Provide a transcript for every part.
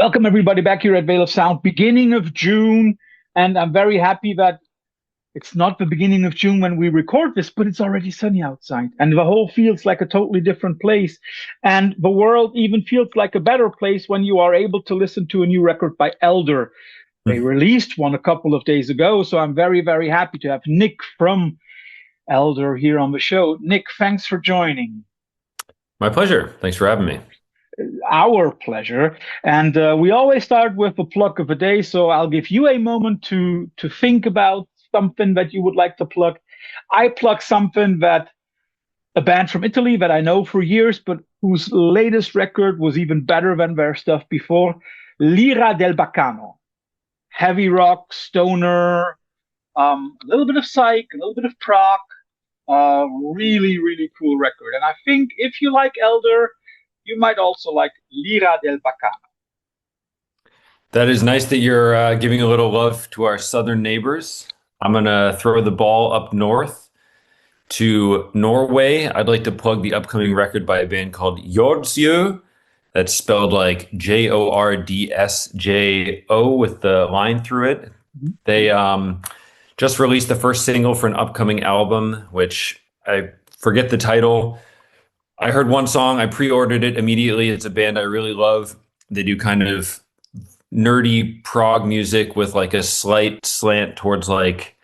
Welcome everybody back here at Veil of Sound, beginning of June, and I'm very happy that it's not the beginning of June when we record this, but it's already sunny outside, and the whole feels like a totally different place, and the world even feels like a better place when you are able to listen to a new record by Elder. They released one a couple of days ago, so I'm very, very happy to have Nick from Elder here on the show. Nick, thanks for joining. My pleasure. Thanks for having me. Our pleasure. And we always start with a plug of the day. So I'll give you a moment to think about something that you would like to plug. I plug something that a band from Italy that I know for years, but whose latest record was even better than their stuff before. L'Ira del Baccano. Heavy rock, stoner, a little bit of psych, a little bit of prog. Really, really cool record. And I think if you like Elder, you might also like L'Ira del Baccano. That is nice that you're giving a little love to our southern neighbors. I'm going to throw the ball up north to Norway. I'd like to plug the upcoming record by a band called Jordsjø. That's spelled like Jordsjo with the line through it. They just released the first single for an upcoming album, which I forget the title. I heard one song, I pre-ordered it immediately. It's a band I really love. They do kind of nerdy prog music with like a slight slant towards like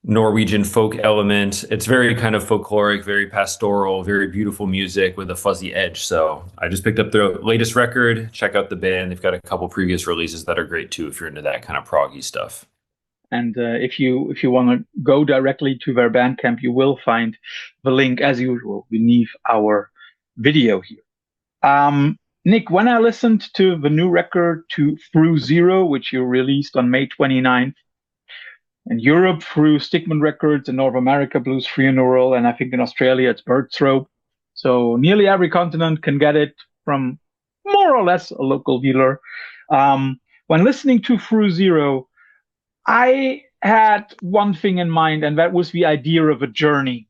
Norwegian folk element. It's very kind of folkloric, very pastoral, very beautiful music with a fuzzy edge. So I just picked up their latest record. Check out the band. They've got a couple previous releases that are great too if you're into that kind of proggy stuff. And if you want to go directly to their Bandcamp, you will find the link, as usual, beneath our video here. Nick, when I listened to the new record to Through Zero, which you released on May 29th, in Europe through Stickman Records, in North America, Blues Funeral, and I think in Australia it's Bird's Robe. So nearly every continent can get it from more or less a local dealer. When listening to Through Zero, I had one thing in mind, and that was the idea of a journey.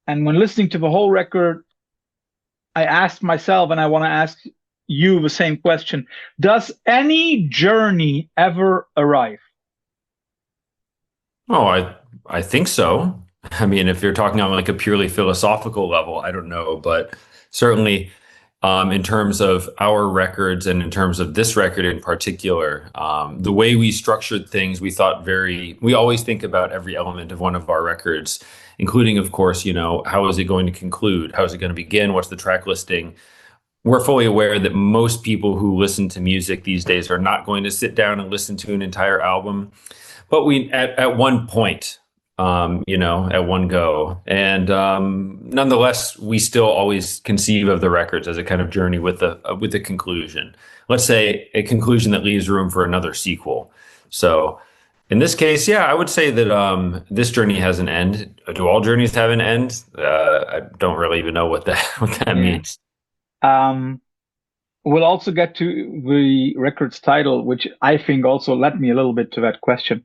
And when listening to the whole record, I asked myself, and I want to ask you the same question: does any journey ever arrive? Oh, I think so. I mean, if you're talking on like a purely philosophical level, I don't know, but certainly in terms of our records and in terms of this record in particular, the way we structured things, we always think about every element of one of our records, including, of course, how is it going to conclude? How is it going to begin? What's the track listing? We're fully aware that most people who listen to music these days are not going to sit down and listen to an entire album. But we, at one point, at one go. And nonetheless, we still always conceive of the records as a kind of journey with a conclusion. Let's say a conclusion that leaves room for another sequel. So in this case, yeah, I would say that this journey has an end. Do all journeys have an end? I don't really even know what that means. We'll also get to the record's title, which I think also led me a little bit to that question.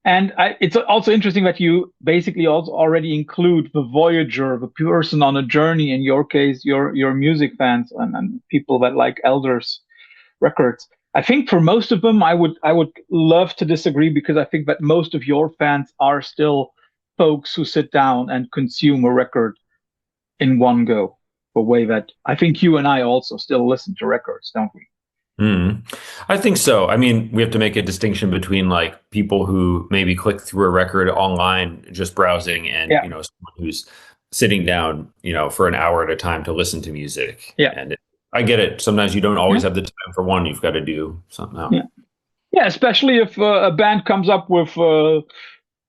It's also interesting that you basically also already include the voyager, the person on a journey. In your case, your music fans and people that like Elder's records. I think for most of them, I would love to disagree, because I think that most of your fans are still folks who sit down and consume a record in one go. The way that I think you and I also still listen to records, don't we? I think so. I mean, we have to make a distinction between like people who maybe click through a record online just browsing and someone who's sitting down for an hour at a time to listen to music. And I get it. Sometimes you don't always have the time for one. You've got to do something else. Yeah, especially if a band comes up with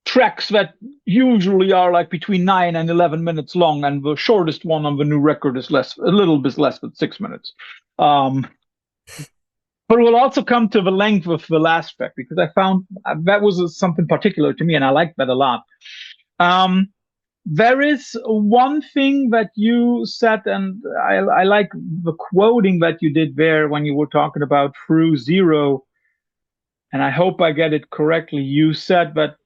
tracks that usually are like between 9 and 11 minutes long, and the shortest one on the new record is a little bit less than 6 minutes. But we'll also come to the length of the last track, because I found that was something particular to me, and I liked that a lot. There is one thing that you said, and I like the quoting that you did there when you were talking about Through Zero, and I hope I get it correctly. You said that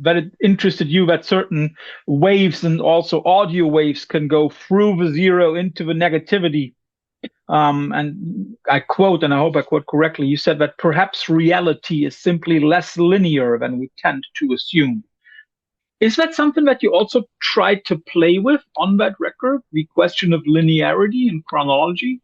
that it interested you that certain waves and also audio waves can go through the zero into the negativity. And I quote, and I hope I quote correctly, you said that perhaps reality is simply less linear than we tend to assume. Is that something that you also tried to play with on that record? The question of linearity and chronology?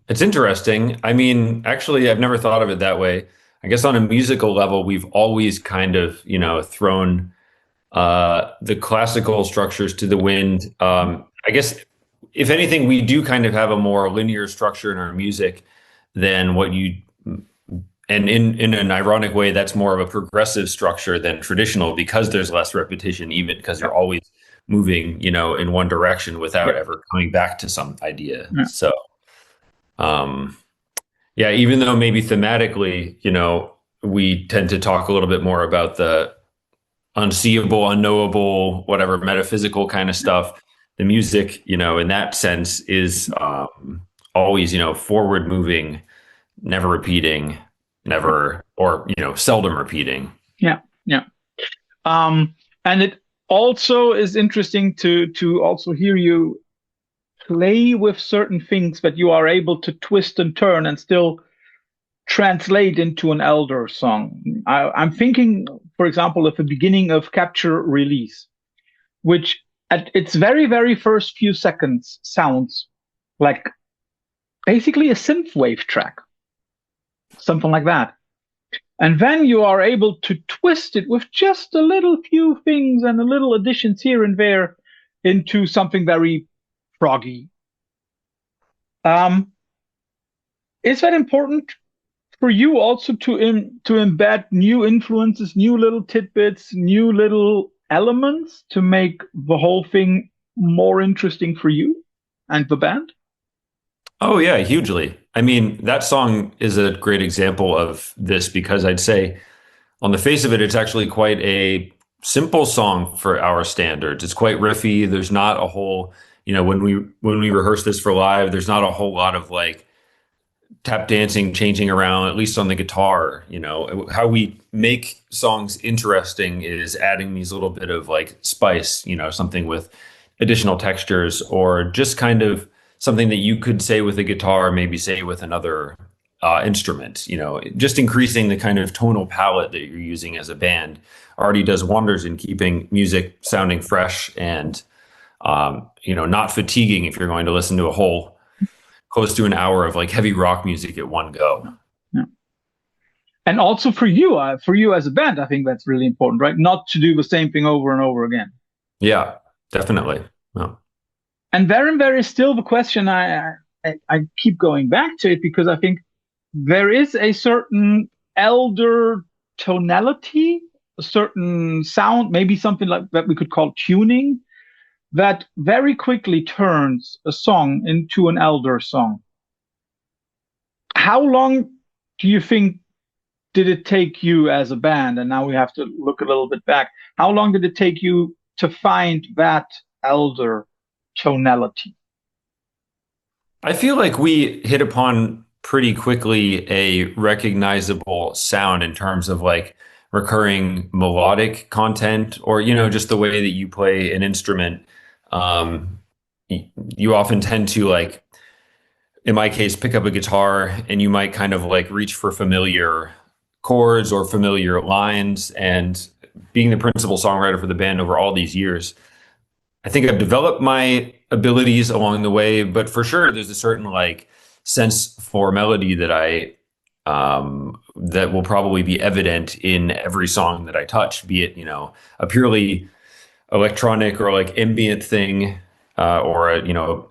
It's interesting. I mean, actually, I've never thought of it that way. I guess on a musical level, we've always kind of, thrown the classical structures to the wind. I guess, if anything, we do kind of have a more linear structure in our music than what you, and in an ironic way, that's more of a progressive structure than traditional because there's less repetition, even because you're always moving, in one direction without Yeah, ever coming back to some idea. yeah, So, um, yeah, even though maybe thematically, we tend to talk a little bit more about the unseeable, unknowable, whatever metaphysical kind of stuff. The music, in that sense, is always, forward moving, never repeating, never, or seldom repeating. yeah, yeah. And it also is interesting to also hear you play with certain things that you are able to twist and turn and still translate into an elder song. I'm thinking, for example, of the beginning of Capture Release, which at its very, very first few seconds sounds like basically a synthwave track, something like that. And then you are able to twist it with just a little few things and a little additions here and there into something very proggy. Um, is that important for you also to embed new influences, new little tidbits, new little elements to make the whole thing more interesting for you and the band? Oh yeah, hugely. I mean, that song is a great example of this because I'd say on the face of it, it's actually quite a simple song for our standards. It's quite riffy. There's not a whole, when we rehearse this for live, there's not a whole lot of like tap dancing, changing around, at least on the guitar. How we make songs interesting is adding these little bit of like spice, something with additional textures or just kind of something that you could say with a guitar, maybe say with another instrument, just increasing the kind of tonal palette that you're using as a band already does wonders in keeping music sounding fresh and, not fatiguing if you're going to listen to a whole close to an hour of like heavy rock music at one go. Yeah. And also for you as a band, I think that's really important, right? Not to do the same thing over and over again. Yeah, definitely. Oh. And there is still the question. I keep going back to it because I think there is a certain elder tonality, a certain sound, maybe something like that we could call tuning, that very quickly turns a song into an elder song. How long do you think did it take you as a band? And now we have to look a little bit back. How long did it take you to find that elder tonality? I feel like we hit upon pretty quickly a recognizable sound in terms of like recurring melodic content or, just the way that you play an instrument. Um, you often tend to like, in my case, pick up a guitar and you might kind of like reach for familiar chords or familiar lines. And being the principal songwriter for the band over all these years, I think I've developed my abilities along the way, but for sure, there's a certain like sense for melody that that will probably be evident in every song that I touch, be it, a purely electronic or like ambient thing, or a,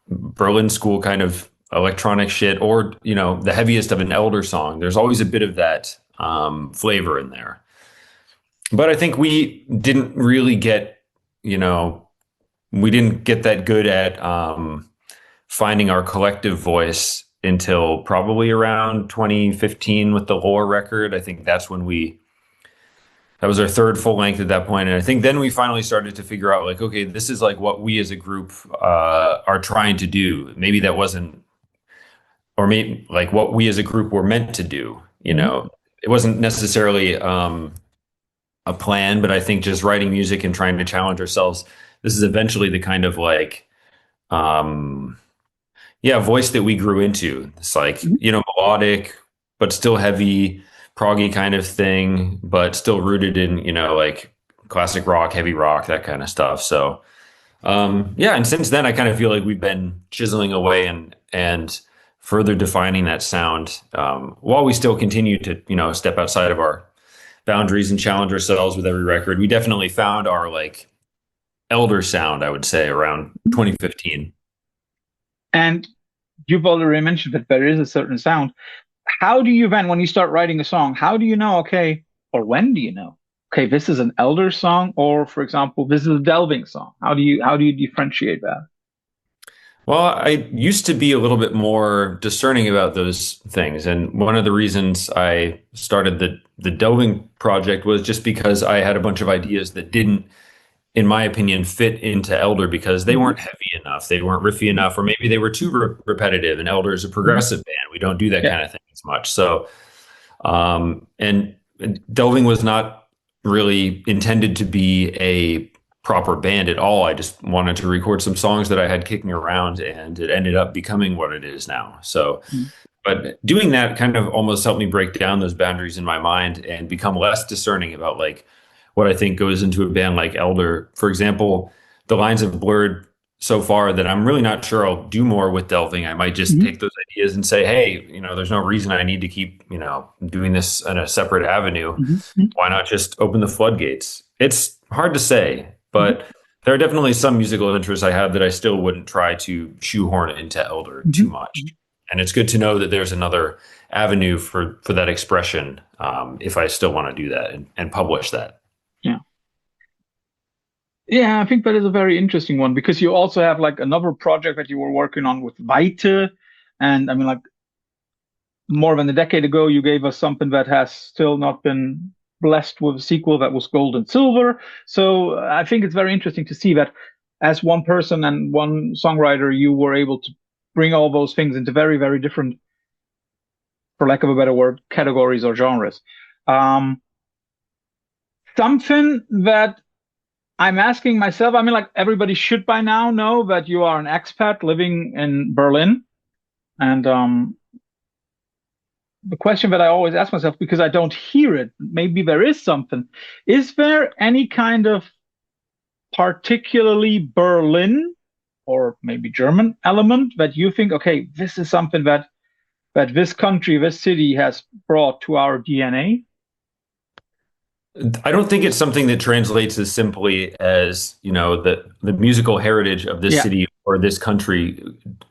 Berlin school kind of electronic shit, or, the heaviest of an elder song. There's always a bit of that, flavor in there. But I think we didn't really get, we didn't get that good at finding our collective voice until probably around 2015 with the Lore record. I think that's when that was our third full length at that point. And I think then we finally started to figure out like, okay, this is like what we as a group are trying to do. Maybe that wasn't, or maybe like what we as a group were meant to do, It wasn't necessarily a plan, but I think just writing music and trying to challenge ourselves, this is eventually the kind of like um, yeah, voice that we grew into. It's like, Mhm. melodic, but still heavy, proggy kind of thing, but still rooted in, like classic rock, heavy rock, that kind of stuff. So, yeah, and since then, I kind of feel like we've been chiseling away and further defining that sound, while we still continue to, step outside of our boundaries and challenge ourselves with every record. We definitely found our like elder sound, I would say, around 2015. And you've already mentioned that there is a certain sound. How do you then, when you start writing a song, how do you know, okay, or when do you know, okay, this is an elder song, or for example, this is a delving song? How do you differentiate that? Well, I used to be a little bit more discerning about those things, and one of the reasons I started the delving project was just because I had a bunch of ideas that didn't, in my opinion, fit into Elder because they Hmm. weren't heavy enough, they weren't riffy enough, or maybe they were too repetitive. And Elder is a Hmm. progressive band; we don't do that Yeah. kind of thing as much. So, and delving was not really intended to be a proper band at all. I just wanted to record some songs that I had kicking around, and it ended up becoming what it is now. So, but doing that kind of almost helped me break down those boundaries in my mind and become less discerning about like what I think goes into a band like Elder. For example, the lines have blurred so far that I'm really not sure I'll do more with delving. I might just Hmm. take those ideas and say, hey, there's no reason I need to keep, doing this in a separate avenue. Hmm. Why not just open the floodgates? It's hard to say, Hmm. but there are definitely some musical interests I have that I still wouldn't try to shoehorn into Elder too Hmm. much. And it's good to know that there's another avenue for that expression, if I still want to do that and publish that. Yeah. Yeah, I think that is a very interesting one because you also have like another project that you were working on with Weite. And I mean, like more than a decade ago, you gave us something that has still not been blessed with a sequel that was Gold and Silver. So I think it's very interesting to see that as one person and one songwriter, you were able to bring all those things into very, very different, for lack of a better word, categories or genres. Um, Something that I'm asking myself, I mean, like everybody should by now know that you are an expat living in Berlin. And the question that I always ask myself, because I don't hear it, maybe there is something. Is there any kind of particularly Berlin or maybe German element that you think, okay, this is something that this country, this city has brought to our DNA? I don't think it's something that translates as simply as, the musical heritage of this Yeah, city or this country,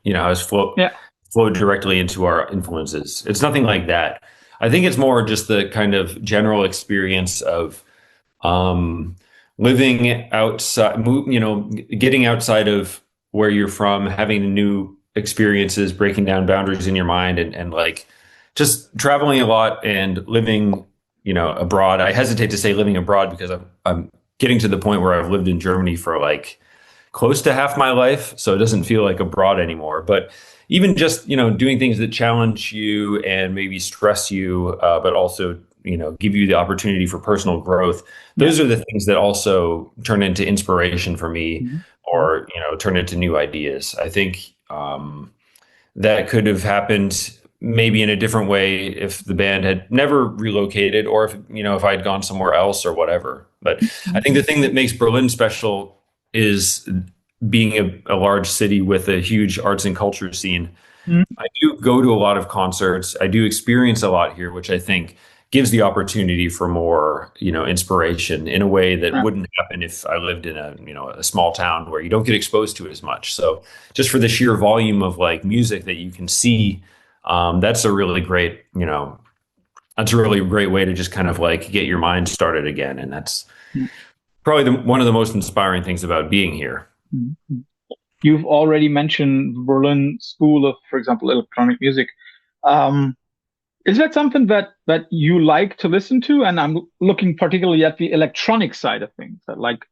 has yeah, flowed directly into our influences. It's nothing like that. I think it's more just the kind of general experience of, um, living outside, getting outside of where you're from, having new experiences, breaking down boundaries in your mind, and like just traveling a lot and living, abroad. I hesitate to say living abroad because I'm getting to the point where I've lived in Germany for like close to half my life, so it doesn't feel like abroad anymore. But even just doing things that challenge you and maybe stress you, but also give you the opportunity for personal growth. yeah. Those are the things that also turn into inspiration for me, Mhm, mhm, or turn into new ideas. I think that could have happened maybe in a different way if the band had never relocated, or if I'd gone somewhere else or whatever. But I mhm, think the thing that makes Berlin special is being a large city with a huge arts and culture scene. mhm. I do go to a lot of concerts. I do experience a lot here, which I think gives the opportunity for more, inspiration in a way that Yeah, wouldn't happen if I lived in a small town where you don't get exposed to it as much. So just for the sheer volume of like music that you can see, that's a really great, that's a really great way to just kind of like get your mind started again. And that's yeah. probably one of the most inspiring things about being here. Mhm, mhm. You've already mentioned Berlin School of, for example, electronic music. Um, is that something that you like to listen to? And I'm looking particularly at the electronic side of things, that like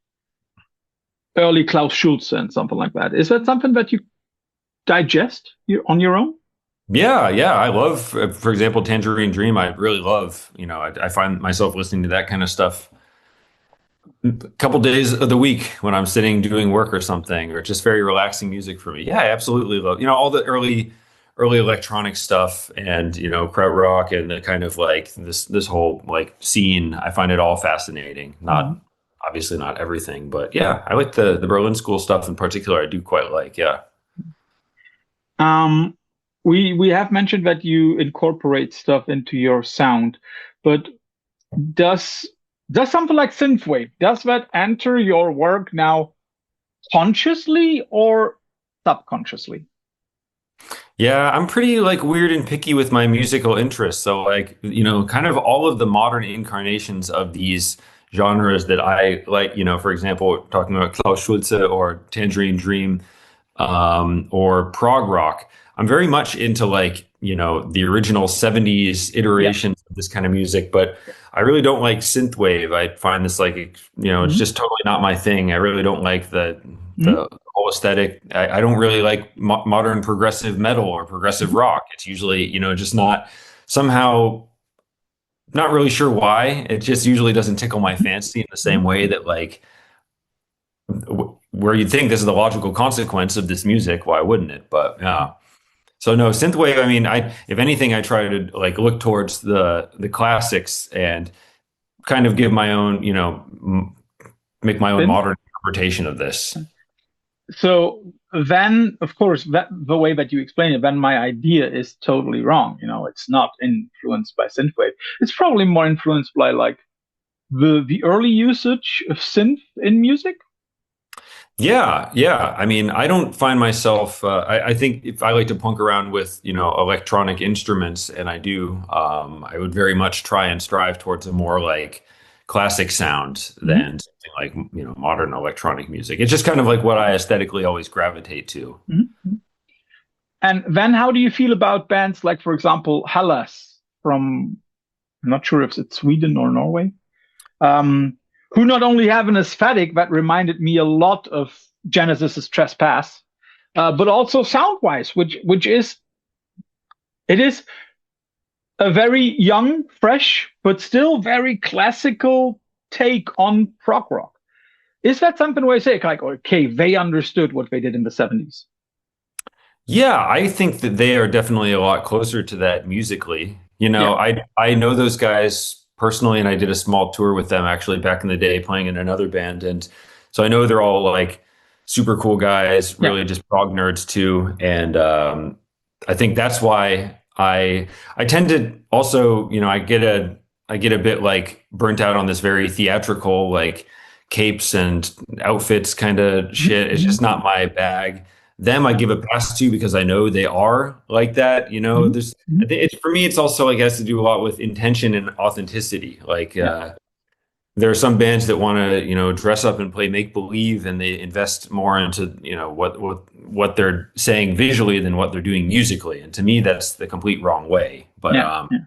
early Klaus Schulze and something like that. Is that something that you digest on your own? Yeah, yeah. I love, for example, Tangerine Dream. I really love, I find myself listening to that kind of stuff A couple days of the week when I'm sitting doing work or something, or just very relaxing music for me. Yeah, I absolutely love, all the early electronic stuff and, krautrock and the kind of like this whole like scene. I find it all fascinating. Mhm. Not obviously not everything, but yeah, I like the Berlin School stuff in particular. I do quite like. Yeah. Um, we have mentioned that you incorporate stuff into your sound, but does does something like synthwave, does that enter your work now consciously or subconsciously? Yeah, I'm pretty like weird and picky with my musical interests. So like, kind of all of the modern incarnations of these genres that I like, for example, talking about Klaus Schulze or Tangerine Dream, or prog rock. I'm very much into like, the original 70s Yeah. iterations of this kind of music, but I really don't like synthwave. I find this like, it's Mhm. just totally not my thing. I really don't like Mhm. the whole aesthetic. I don't really like modern progressive metal or progressive Mhm. rock. It's usually, just not somehow not really sure why. It just usually doesn't tickle my fancy in the same Mhm. way that like where you'd think this is the logical consequence of this music, why wouldn't it? But yeah. So no, synthwave, I mean, I if anything, I try to like look towards the classics and kind of give my own, make my own Synth. modern interpretation of this. So then, of course, that the way that you explain it, then my idea is totally wrong. It's not influenced by synthwave. It's probably more influenced by like the early usage of synth in music. Yeah, yeah. I mean, I don't find myself. I think if I like to punk around with, electronic instruments, and I do, I would very much try and strive towards a more like classic sound Mhm. than something like, modern electronic music. It's just kind of like what I aesthetically always gravitate to. Mhm. And then how do you feel about bands like, for example, Hellas from, I'm not sure if it's Sweden or Norway, um, who not only have an aesthetic that reminded me a lot of Genesis's Trespass, but also sound-wise, which is it is a very young, fresh, but still very classical take on prog rock. Is that something where I say like, okay, they understood what they did in the 70s? Yeah, I think that they are definitely a lot closer to that musically. Yeah. I know those guys personally, and I did a small tour with them actually back in the day, playing in another band, and so I know they're all like super cool guys, Yeah. really just prog nerds too, and I think that's why I tend to also, I get a bit like burnt out on this very theatrical like capes and outfits kind of shit. It's Mhm. just not my bag. Them I Yeah. give a pass to because I know they are like that. Mhm. There's I Mhm. think it's for me. It's also like has to do a lot with intention and authenticity. Like Yeah. there are some bands that want to dress up and play make believe, and they invest more into what they're saying visually than what they're doing musically. And to me, that's the complete wrong way. But Yeah. Yeah.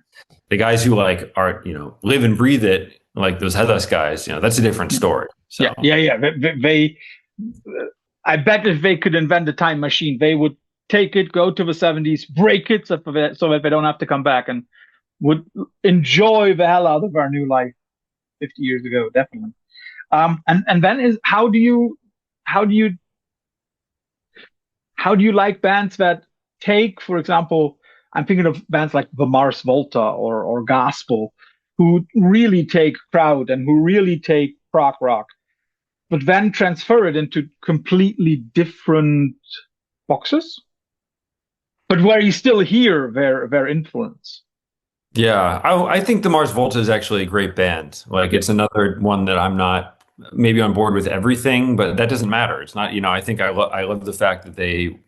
the guys who like are live and breathe it, like those headless guys, that's a different Yeah. story. Yeah. So. Yeah. Yeah. I bet if they could invent a time machine, they would take it, go to the 70s, break it so that they don't have to come back and would enjoy the hell out of our new life 50 years ago, definitely. And then is how do you how do you like bands that take, for example, I'm thinking of bands like the Mars Volta or Gospel, who really take crowd and who really take prog rock, but then transfer it into completely different boxes, but where you still hear their influence. Yeah, I think the Mars Volta is actually a great band. Like, Yeah. it's another one that I'm not maybe on board with everything, but that doesn't matter. It's not, I think I love the fact that they,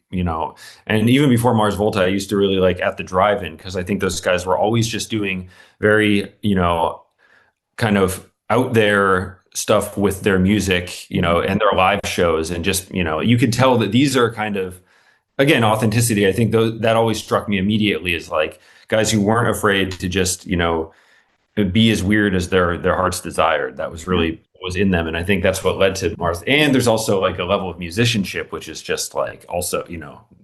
and even before Mars Volta, I used to really like At the Drive-In because I think those guys were always just doing very, kind of out there stuff with their music, Mhm. and their live shows, and just, you could tell that these are kind of again, authenticity. I think that always struck me immediately as like guys who weren't afraid to just, be as weird as their hearts desired. That was Yeah. really was in them. And I think that's what led to Mars. And there's also like a level of musicianship, which is just like also,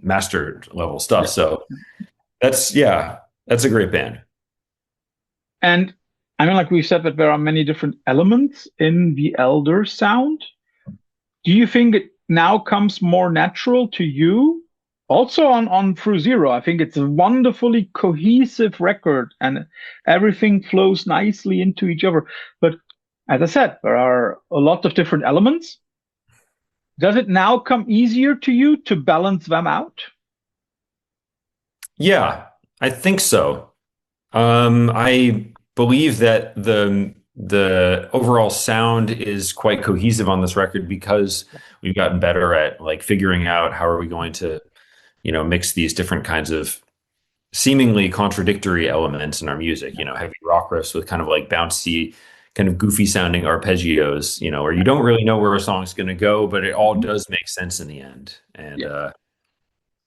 master level stuff. Yeah. So that's, yeah, that's a great band. And I mean, like we said, that there are many different elements in the Elder sound. Do you think it now comes more natural to you? Also on Through Zero, I think it's a wonderfully cohesive record and everything flows nicely into each other. But as I said, there are a lot of different elements. Does it now come easier to you to balance them out? Yeah, I think so. I believe that the overall sound is quite cohesive on this record because we've gotten better at like figuring out how are we going to, mix these different kinds of seemingly contradictory elements in our music, heavy rock riffs with kind of like bouncy, kind of goofy sounding arpeggios, where you don't really know where a song's going to go, but it all Mhm. does make sense in the end. And Yeah.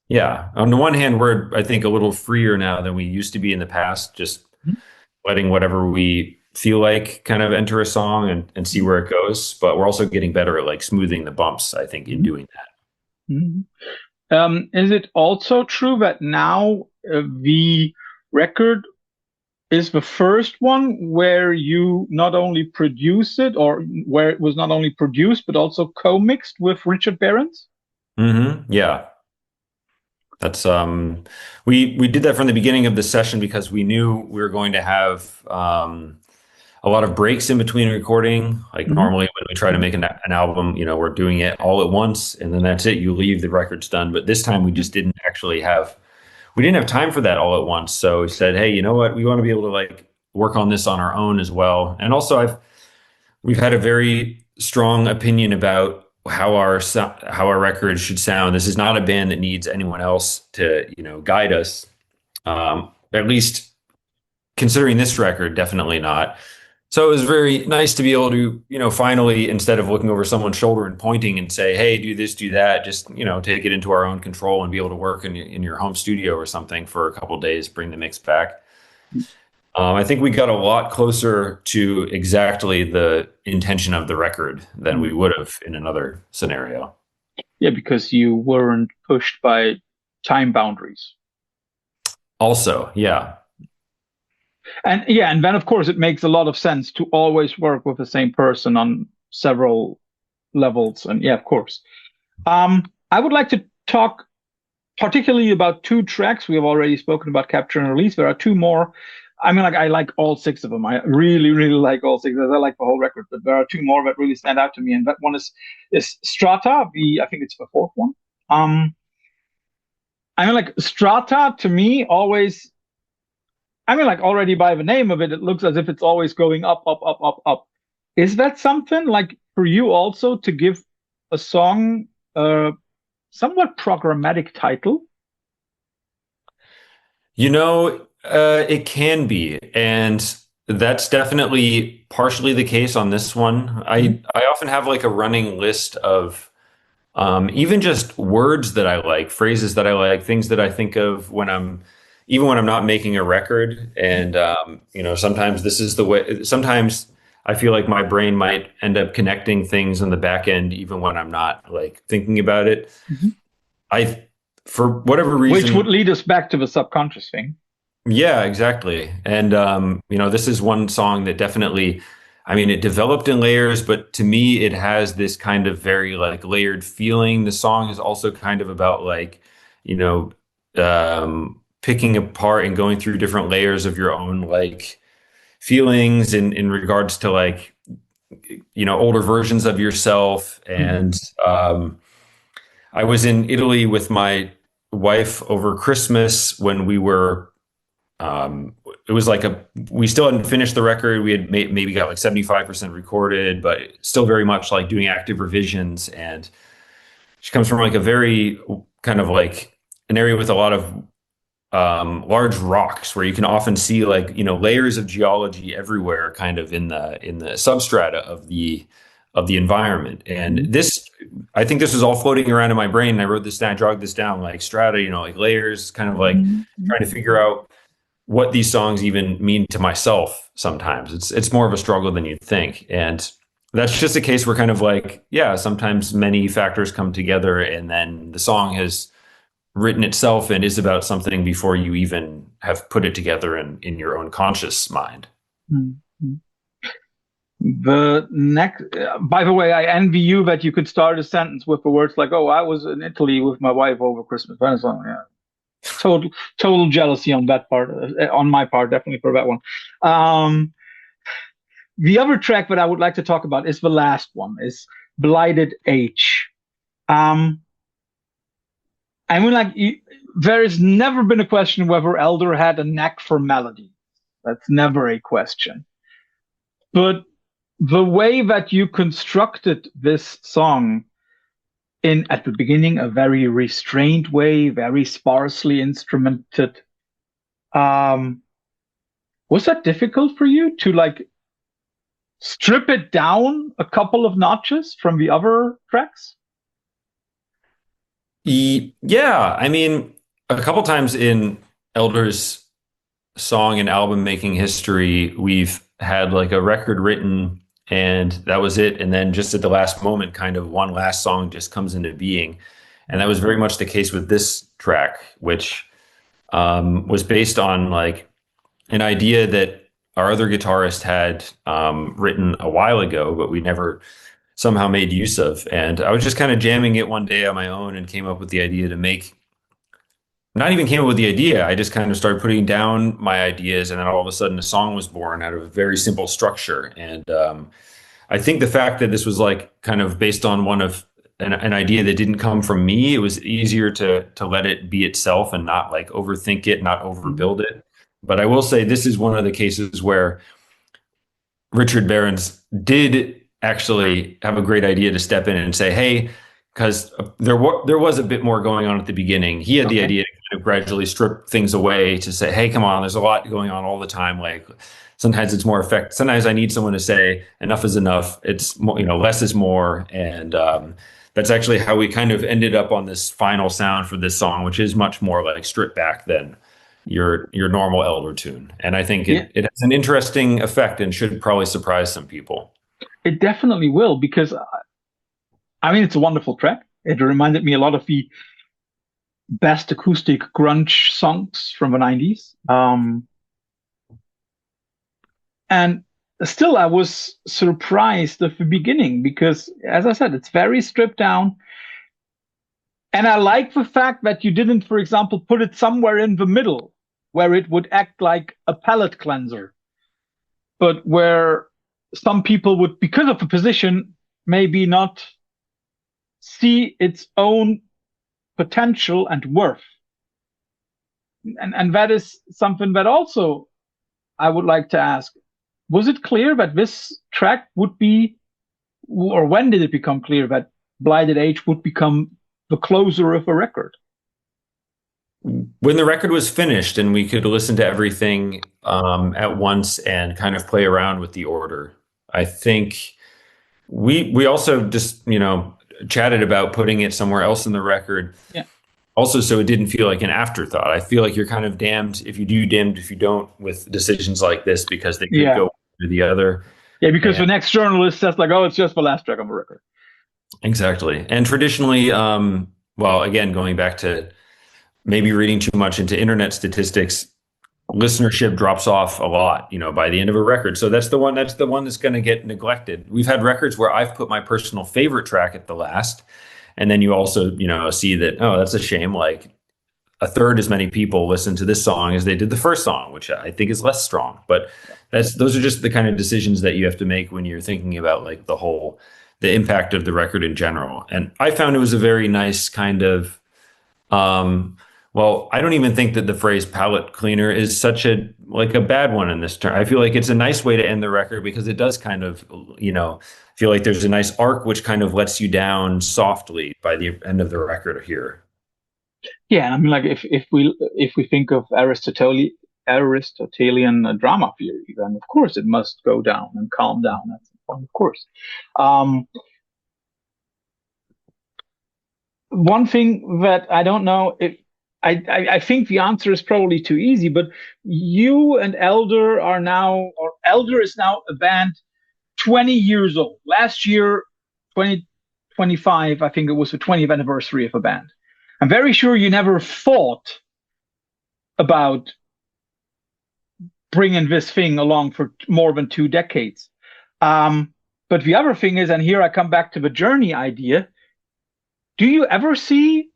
yeah, on the one hand, we're, I think, a little freer now than we used to be in the past, just Mhm. letting whatever we feel like kind of enter a song and see where it goes. But we're also getting better at like smoothing the bumps, I think, in Mhm. doing that. Mhm. Is it also true that now the record is the first one where you not only produce it, or where it was not only produced but also co-mixed with Richard Behrens? Yeah. That's we did that from the beginning of the session because we knew we were going to have a lot of breaks in between recording. Like Hmm. normally when we try to make an album, we're doing it all at once and then that's it. You leave, the record's done. But this time we just didn't actually have we didn't have time for that all at once. So we said, hey, you know what? We want to be able to like work on this on our own as well. And also we've had a very strong opinion about how our records should sound. This is not a band that needs anyone else to, guide us. At least considering this record, definitely not. So it was very nice to be able to, finally, instead of looking over someone's shoulder and pointing and say, hey, do this, do that, just, take it into our own control and be able to work in your home studio or something for a couple of days, bring the mix back. I think we got a lot closer to exactly the intention of the record than we would have in another scenario. Yeah, because you weren't pushed by time boundaries. Also, yeah. And yeah, and then of course it makes a lot of sense to always work with the same person on several levels. And yeah, of course. I would like to talk particularly about two tracks. We have already spoken about Capture and Release. There are two more. I mean, like I like all six of them. I really, really like all six. I like the whole record, but there are two more that really stand out to me. And that one is Strata. I think it's the fourth one. Um, I mean, like Strata to me always. I mean, like already by the name of it, it looks as if it's always going up, up, up, up, up. Is that something like for you also to give a song a somewhat programmatic title? It can be, and that's definitely partially the case on this one. I often have like a running list of even just words that I like, phrases that I like, things that I think of even when I'm not making a record. And sometimes this is the way. Sometimes I feel like my brain might end up connecting things on the back end, even when I'm not like thinking about it. Mhm. I, for whatever Which would reason, lead us back to the subconscious thing. yeah, exactly. And this is one song that definitely, I mean, it developed in layers, but to me, it has this kind of very like layered feeling. The song is also kind of about like, you know, picking apart and going through different layers of your own like feelings in regards to like, older versions of yourself. Mhm. And I was in Italy with my wife over Christmas when we were it was like we still hadn't finished the record. We had maybe got like 75% recorded, but still very much like doing active revisions. And she comes from like a very kind of like an area with a lot of large rocks where you can often see like, layers of geology everywhere kind of in the substrata of the environment. And Mhm. I think this was all floating around in my brain. And I wrote this down, I jogged this down like strata, like layers, kind of like Mhm. trying to figure out what these songs even mean to myself sometimes. It's more of a struggle than you'd think. And that's just a case where kind of like, yeah, sometimes many factors come together and then the song has written itself and is about something before you even have put it together in your own conscious mind. Mhm. The next, by the way, I envy you that you could start a sentence with the words like, "Oh, I was in Italy with my wife over Christmas." That's yeah. Total jealousy on that part, on my part, definitely for that one. The other track that I would like to talk about is the last one, is Blighted Age. I mean, like, there has never been a question whether Elder had a knack for melody. That's never a question. But the way that you constructed this song in, at the beginning, a very restrained way, very sparsely instrumented, was that difficult for you to like strip it down a couple of notches from the other tracks? Yeah, I mean, a couple times in Elder's song and album making history, we've had like a record written and that was it. And then just at the last moment, kind of one last song just comes into being. And that was very much the case with this track, which was based on like an idea that our other guitarist had written a while ago, but we never somehow made use of. And I was just kind of jamming it one day on my own and came up with the idea to make, not even came up with the idea. I just kind of started putting down my ideas, and then all of a sudden a song was born out of a very simple structure. And I think the fact that this was like kind of based on one of an idea that didn't come from me, it was easier to let it be itself and not like overthink it, not overbuild it. But I will say this is one of the cases where Richard Behrens did actually have a great idea to step in and say, "Hey," because there was a bit more going on at the beginning. He had the idea to kind of gradually strip things away to say, "Hey, come on, there's a lot going on all the time. Like sometimes it's more effective. Sometimes I need someone to say enough is enough. It's more, less is more." And that's actually how we kind of ended up on this final sound for this song, which is much more like stripped back than your normal Elder tune. And I think it has an interesting effect and should probably surprise some people. It definitely will, because I mean, it's a wonderful track. It reminded me a lot of the best acoustic grunge songs from the 90s. And still, I was surprised at the beginning because, as I said, it's very stripped down. And I like the fact that you didn't, for example, put it somewhere in the middle where it would act like a palate cleanser, but where some people would, because of the position, maybe not see its own potential and worth. And that is something that also I would like to ask. Was it clear that this track would be, or when did it become clear that Blighted Age would become the closer of a record? When the record was finished and we could listen to everything at once and kind of play around with the order. I think we also just, chatted about putting it somewhere else in the record. Yeah. Also, so it didn't feel like an afterthought. I feel like you're kind of damned if you do, damned if you don't with decisions like this, because they could go to the other. Yeah, because the next journalist says like, "Oh, it's just the last track on the record." Exactly. And traditionally, well, again, going back to maybe reading too much into internet statistics, listenership drops off a lot, by the end of a record. So that's the one that's going to get neglected. We've had records where I've put my personal favorite track at the last. And then you also, see that, oh, that's a shame. Like a third as many people listen to this song as they did the first song, which I think is less strong. But those are just the kind of decisions that you have to make when you're thinking about like the impact of the record in general. And I found it was a very nice kind of, well, I don't even think that the phrase palette cleaner is such a bad one in this term. I feel like it's a nice way to end the record because it does kind of, feel like there's a nice arc which kind of lets you down softly by the end of the record here. Yeah, I mean, like if we think of Aristotelian drama theory, then of course it must go down and calm down at some point, of course. One thing that I don't know if I think the answer is probably too easy, but you and Elder Elder is now a band 20 years old. Last year, 2025, I think it was the 20th anniversary of a band. I'm very sure you never thought about bringing this thing along for more than 2 decades. But the other thing is, and here I come back to the journey idea, do you ever see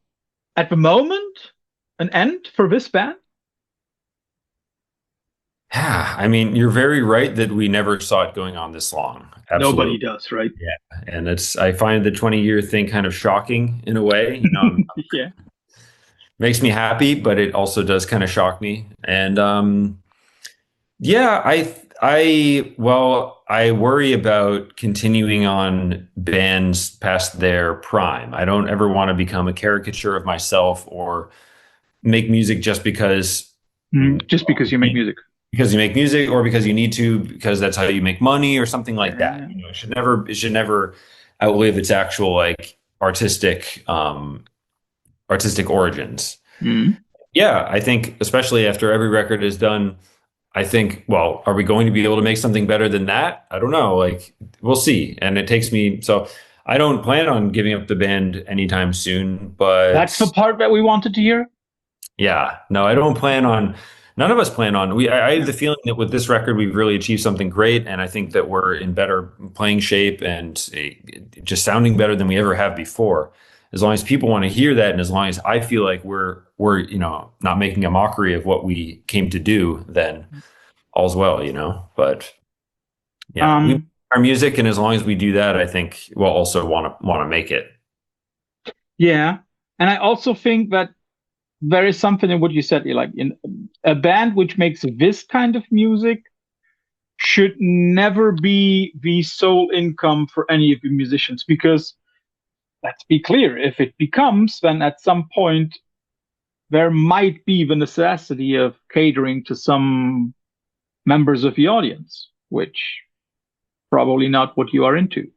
at the moment an end for this band? Yeah, I mean, you're very right that we never saw it going on this long. Nobody Absolutely. does, right? Yeah. And I find the 20-year thing kind of shocking in a way. Yeah. Makes me happy, but it also does kind of shock me. And yeah, well, I worry about continuing on bands past their prime. I don't ever want to become a caricature of myself or make music just because Just because you make music. because you make music or because you need to, because that's how you make money or something like that. Yeah. It should never outlive its actual like artistic origins. Mm. Yeah, I think especially after every record is done, I think, well, are we going to be able to make something better than that? I don't know. Like, we'll see. And it takes me, so I don't plan on giving up the band anytime soon, but That's the part that we wanted to hear. yeah, no, I don't plan on, none of us plan on, I have the feeling that with this record, we've really achieved something great. And I think that we're in better playing shape and just sounding better than we ever have before. As long as people want to hear that, and as long as I feel like we're not making a mockery of what we came to do, then all's well. But yeah, we make our music, and as long as we do that, I think we'll also want to make it. Yeah, and I also think that there is something in what you said. Like in a band which makes this kind of music should never be the sole income for any of the musicians, because let's be clear, if it becomes, then at some point there might be the necessity of catering to some members of the audience, which probably not what you are into.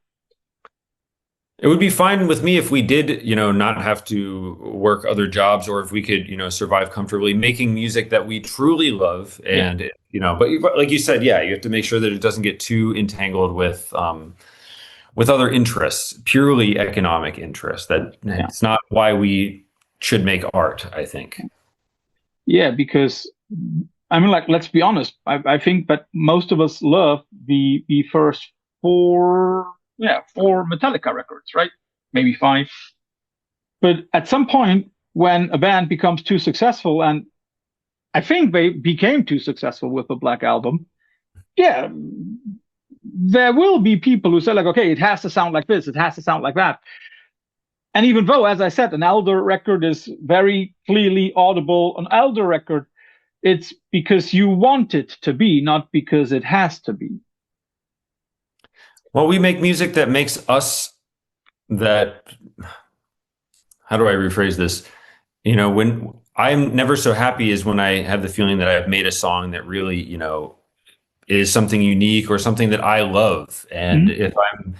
It would be fine with me if we did, not have to work other jobs, or if we could, survive comfortably making music that we truly love. And, but like you said, yeah, you have to make sure that it doesn't get too entangled with other interests, purely economic interests. It's not why we should make art, I think. Yeah, because I mean, like, let's be honest. I think that most of us love the first four Metallica records, right? Maybe five. But at some point, when a band becomes too successful, and I think they became too successful with the Black Album, yeah, there will be people who say, like, okay, it has to sound like this, it has to sound like that. And even though, as I said, an Elder record is very clearly audible, an Elder record, it's because you want it to be, not because it has to be. Well, we make music that makes us that. How do I rephrase this? When I'm never so happy is when I have the feeling that I've made a song that really, is something unique or something that I love. And if I'm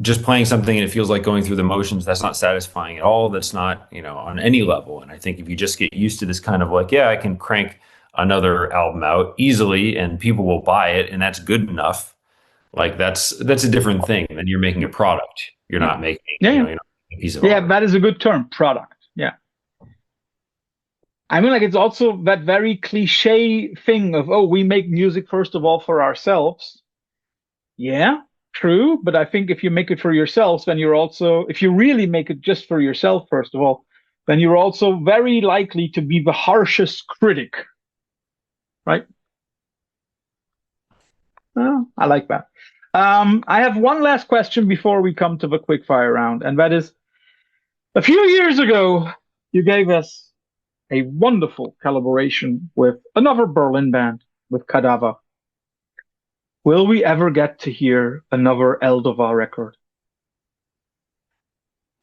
just playing something and it feels like going through the motions, that's not satisfying at all. That's not, on any level. And I think if you just get used to this kind of like, yeah, I can crank another album out easily and people will buy it and that's good enough. Like that's a different thing than you're making a product. You're not making, you're not a piece of art. That is a good term, product. Yeah. I mean, like, it's also that very cliche thing of, oh, we make music first of all for ourselves. Yeah, true. But I think if you make it for yourselves, then if you really make it just for yourself, first of all, then you're also very likely to be the harshest critic. Right? Oh, I like that. I have one last question before we come to the quickfire round, and that is, a few years ago, you gave us a wonderful collaboration with another Berlin band, with Cadaver. Will we ever get to hear another Eldova record?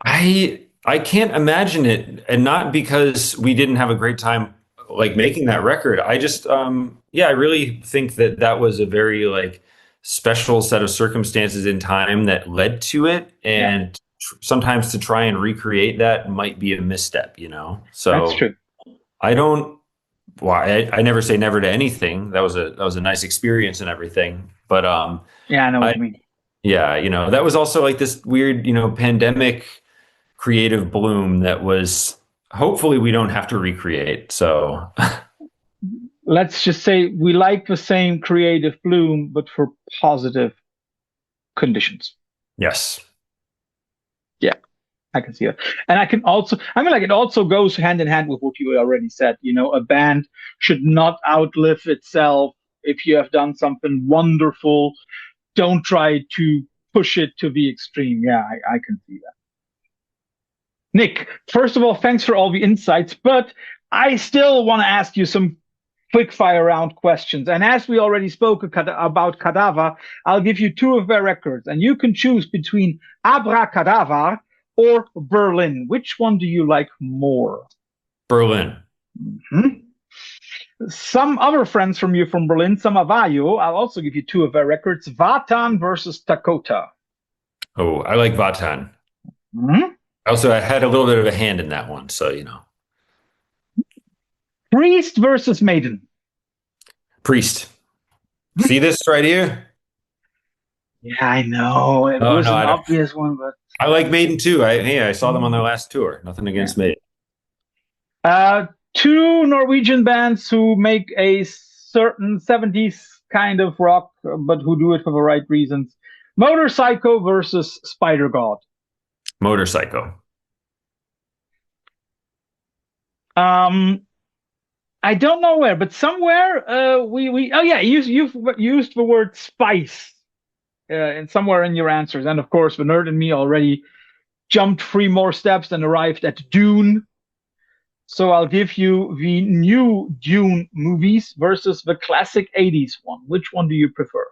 I can't imagine it, and not because we didn't have a great time like making that record. I just I really think that was a very like special set of circumstances in time that led to it, and sometimes to try and recreate that might be a misstep, So that's true. I don't. Well, I never say never to anything. That was a nice experience and everything, but yeah, I know what you mean. Yeah, that was also like this weird, pandemic creative bloom that was hopefully we don't have to recreate. So let's just say we like the same creative bloom, but for positive conditions. Yes. Yeah, I can see it. And I can also, I mean, like, it also goes hand in hand with what you already said. You know, a band should not outlive itself. If you have done something wonderful, don't try to push it to the extreme. Yeah, I can see that. Nick, first of all, thanks for all the insights, but I still want to ask you some quick fire round questions. And as we already spoke about Cadaver, I'll give you two of their records, and you can choose between Abracadaver or Berlin. Which one do you like more? Berlin. Mm-hmm. Some other friends from you from Berlin, some Avayo, I'll also give you two of their records, Vatan versus Dakota. Oh, I like Vatan. Mm-hmm. Also, I had a little bit of a hand in that one, so you know. Priest versus Maiden. Priest. See this right here? Yeah, I know. It was an obvious one, but I like Maiden too. I saw them on their last tour. Nothing against Maiden. Two Norwegian bands who make a certain 70s kind of rock, but who do it for the right reasons. Motorcycle versus Spider God. Motorcycle. I don't know where, but somewhere you've used the word spice in somewhere in your answers, and of course the nerd in me already jumped 3 more steps and arrived at Dune. So I'll give you the new Dune movies versus the classic 80s one. Which one do you prefer?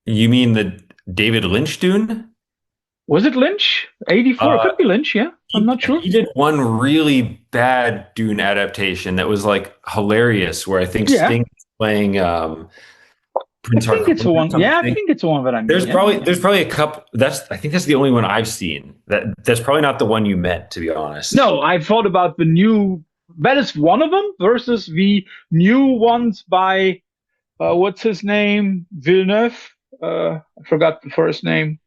You mean the David Lynch Dune? Was it Lynch? 84? It could be Lynch, yeah. I'm not sure. He did one really bad Dune adaptation that was like hilarious, where I think Sting is playing Prince I think it's the one. Yeah, I think it's the one that I mean. There's probably a couple. I think that's the only one I've seen. That's probably not the one you meant, to be honest. No, I thought about the new. That is one of them versus the new ones by what's his name? Villeneuve. I forgot the first name,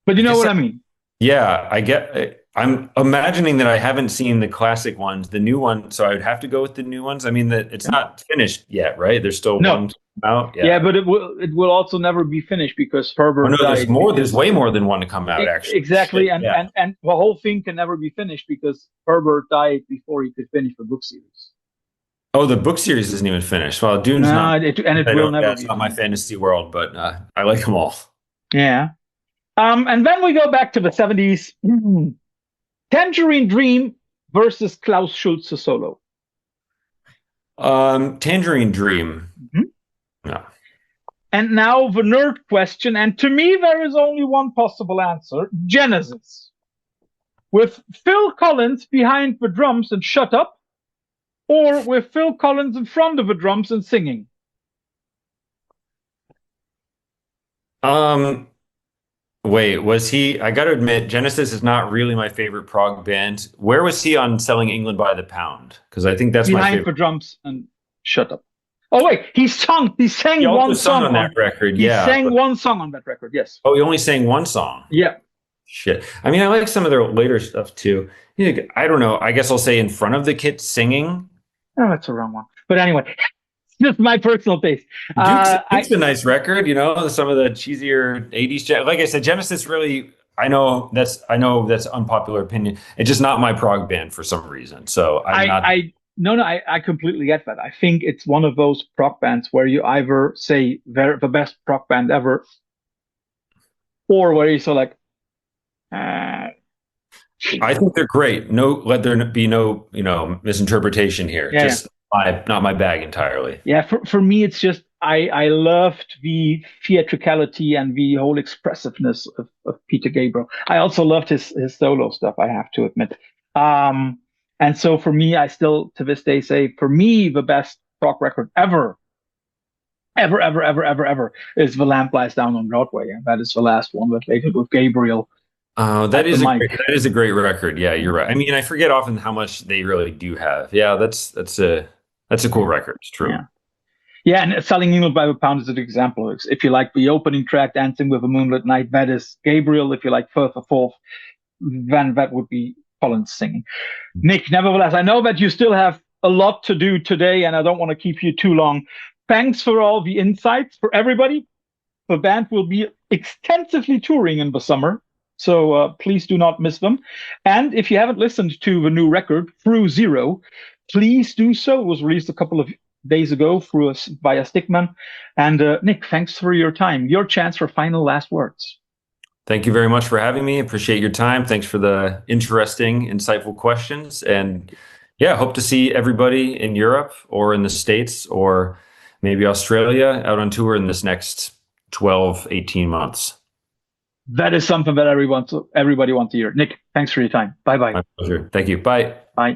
but you know what I mean. Yeah, I get. I'm imagining that I haven't seen the classic ones, the new one, so I would have to go with the new ones. I mean, that it's not finished yet, right? There's still one out. Yeah, but it will also never be finished because Herbert died. There's more. There's way more than one to come out, actually. Exactly, and the whole thing can never be finished because Herbert died before he could finish the book series. Oh, the book series isn't even finished. Well, Dune's not. It will never. It's not my fantasy world, but I like them all. Yeah. And then we go back to the 70s. Tangerine Dream versus Klaus Schulze solo. Tangerine Dream. Mm-hmm. No. And now the nerd question, and to me there is only one possible answer: Genesis, with Phil Collins behind the drums and Shut Up, or with Phil Collins in front of the drums and singing. Wait, was he? I got to admit, Genesis is not really my favorite prog band. Where was he on Selling England by the Pound? Because I think that's my favorite. Behind the drums and Shut Up. Oh wait, he sang one song on that record. He sang one song on that record. Yes. Oh, he only sang one song. Yeah. Shit. I mean, I like some of their later stuff too. I don't know. I guess I'll say In Front of the Kit singing. Oh, that's the wrong one. But anyway. Just my personal taste. Duke's a nice record, you know. Some of the cheesier '80s, like I said, Genesis really. I know that's unpopular opinion. It's just not my prog band for some reason. So I completely get that. I think it's one of those prog bands where you either say they're the best prog band ever, or where you're so like. I think they're great. Let there be no misinterpretation here. Not my bag entirely. Yeah, for me, it's just I loved the theatricality and the whole expressiveness of Peter Gabriel. I also loved his solo stuff, I have to admit. And so for me, I still to this day say, for me, the best rock record ever is The Lamp Lies Down on Broadway, and that is the last one that they did with Gabriel. That is a great record. Yeah, you're right. I mean, I forget often how much they really do have. Yeah, that's a cool record. It's true. Yeah, and Selling England by the Pound is an example. If you like the opening track, Dancing with a Moonlit Night, that is Gabriel. If you like Further Forth, then that would be Collins singing. Nick, nevertheless, I know that you still have a lot to do today, and I don't want to keep you too long. Thanks for all the insights for everybody. The band will be extensively touring in the summer, so please do not miss them. And if you haven't listened to the new record, Through Zero, please do so. It was released a couple of days ago via Stickman. And Nick, thanks for your time. Your chance for final last words. Thank you very much for having me. Appreciate your time. Thanks for the interesting, insightful questions. And yeah, hope to see everybody in Europe or in the States or maybe Australia out on tour in this next 12, 18 months. That is something that everybody wants to hear. Nick, thanks for your time. Bye-bye. My pleasure. Thank you. Bye. Bye.